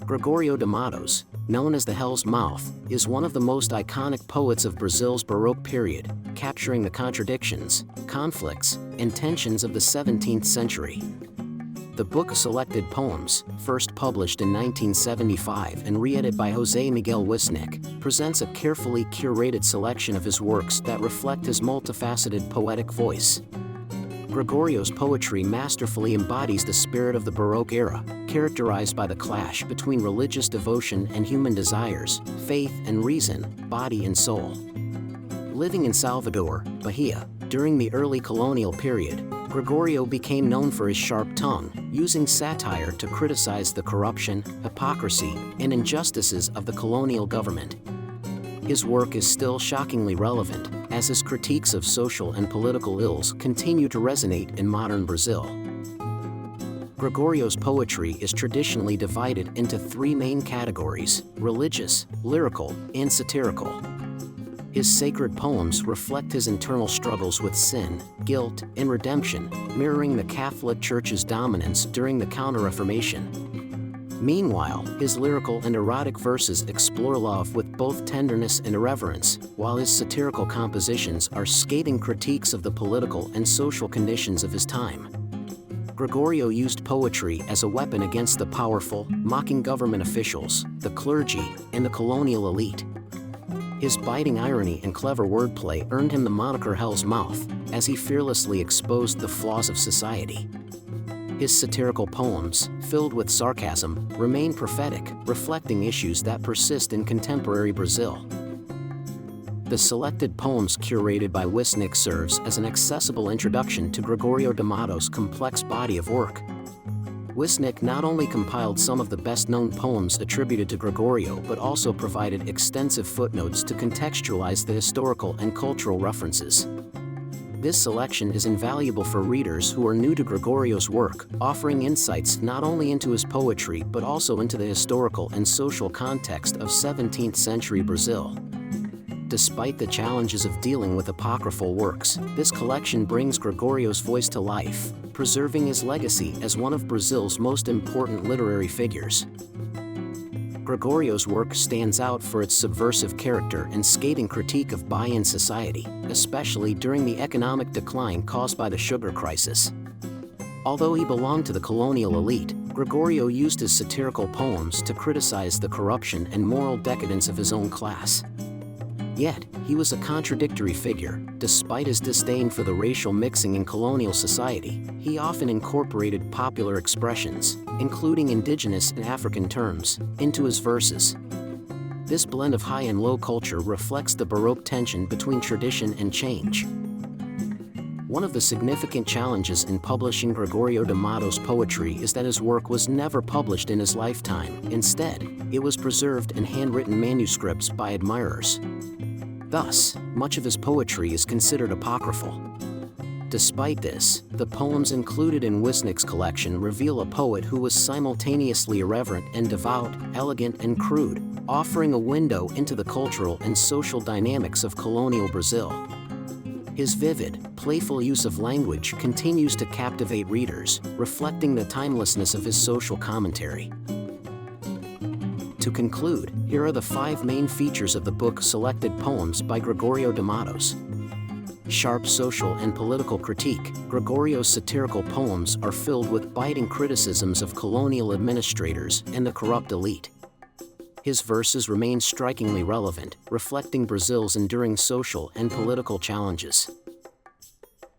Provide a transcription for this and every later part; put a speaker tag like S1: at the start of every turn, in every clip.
S1: Gregório de Matos, known as the Hell's Mouth, is one of the most iconic poets of Brazil's Baroque period, capturing the contradictions, conflicts, and tensions of the 17th century. The book of selected poems, first published in 1975 and re-edited by José Miguel Wisnik, presents a carefully curated selection of his works that reflect his multifaceted poetic voice. Gregório's poetry masterfully embodies the spirit of the Baroque era, characterized by the clash between religious devotion and human desires, faith and reason, body and soul. Living in Salvador, Bahia, during the early colonial period, Gregório became known for his sharp tongue, using satire to criticize the corruption, hypocrisy, and injustices of the colonial government. His work is still shockingly relevant, as his critiques of social and political ills continue to resonate in modern Brazil. Gregório's poetry is traditionally divided into three main categories: religious, lyrical, and satirical. His sacred poems reflect his internal struggles with sin, guilt, and redemption, mirroring the Catholic Church's dominance during the Counter-Reformation. Meanwhile, his lyrical and erotic verses explore love with both tenderness and irreverence, while his satirical compositions are scathing critiques of the political and social conditions of his time. Gregório used poetry as a weapon against the powerful, mocking government officials, the clergy, and the colonial elite. His biting irony and clever wordplay earned him the moniker Hell's Mouth, as he fearlessly exposed the flaws of society. His satirical poems, filled with sarcasm, remain prophetic, reflecting issues that persist in contemporary Brazil. The selected poems curated by Wisnik serves as an accessible introduction to Gregório de Matos' complex body of work. Wisnik not only compiled some of the best-known poems attributed to Gregório but also provided extensive footnotes to contextualize the historical and cultural references. This selection is invaluable for readers who are new to Gregório's work, offering insights not only into his poetry but also into the historical and social context of 17th century Brazil. Despite the challenges of dealing with apocryphal works, this collection brings Gregório's voice to life, preserving his legacy as one of Brazil's most important literary figures. Gregório's work stands out for its subversive character and scathing critique of Bahian society, especially during the economic decline caused by the sugar crisis. Although he belonged to the colonial elite, Gregório used his satirical poems to criticize the corruption and moral decadence of his own class. Yet, he was a contradictory figure. Despite his disdain for the racial mixing in colonial society, he often incorporated popular expressions, including indigenous and African terms, into his verses. This blend of high and low culture reflects the Baroque tension between tradition and change. One of the significant challenges in publishing Gregório de Matos' poetry is that his work was never published in his lifetime. Instead, it was preserved in handwritten manuscripts by admirers. Thus, much of his poetry is considered apocryphal. Despite this, the poems included in Wisnik's collection reveal a poet who was simultaneously irreverent and devout, elegant and crude, offering a window into the cultural and social dynamics of colonial Brazil. His vivid, playful use of language continues to captivate readers, reflecting the timelessness of his social commentary. To conclude, here are the 5 main features of the book Selected Poems by Gregório de Matos. Sharp social and political critique. Gregório's satirical poems are filled with biting criticisms of colonial administrators and the corrupt elite. His verses remain strikingly relevant, reflecting Brazil's enduring social and political challenges.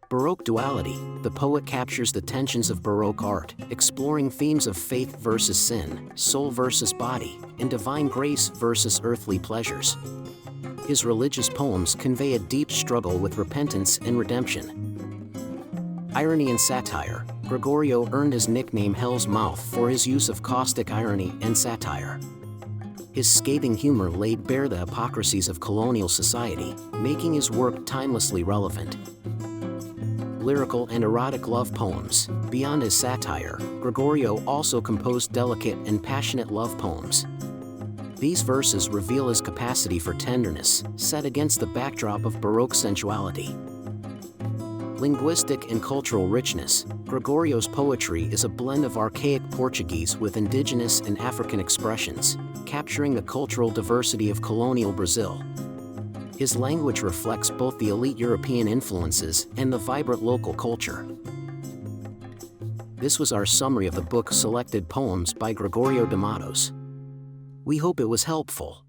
S1: Baroque duality. The poet captures the tensions of Baroque art, exploring themes of faith versus sin, soul versus body, and divine grace versus earthly pleasures. His religious poems convey a deep struggle with repentance and redemption. Irony and satire. Gregório earned his nickname Hell's Mouth for his use of caustic irony and satire. His scathing humor laid bare the hypocrisies of colonial society, making his work timelessly relevant. Lyrical and erotic love poems. Beyond his satire, Gregório also composed delicate and passionate love poems. These verses reveal his capacity for tenderness, set against the backdrop of Baroque sensuality. Linguistic and cultural richness. Gregório's poetry is a blend of archaic Portuguese with indigenous and African expressions, capturing the cultural diversity of colonial Brazil. His language reflects both the elite European influences and the vibrant local culture. This was our summary of the book Selected Poems by Gregório de Matos. We hope it was helpful.